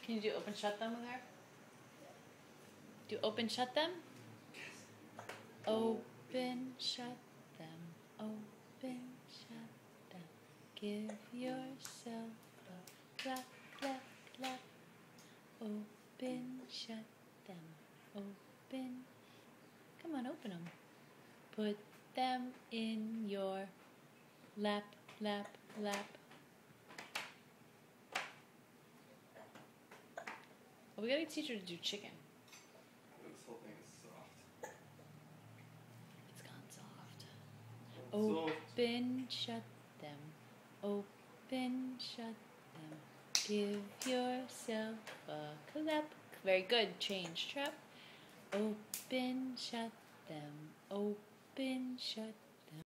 Can you do open shut them there? Do open shut them? Open shut them. Open shut them. Give yourself a clap, clap, clap. Open shut them. Open. Come on, open them. Put them in your lap, lap, lap. Well, we gotta teach her to do chicken. This whole thing is soft. It's gone soft. Open, shut them. Open, shut them. Give yourself a clap. Very good. Change trap. Open, shut them. Open, shut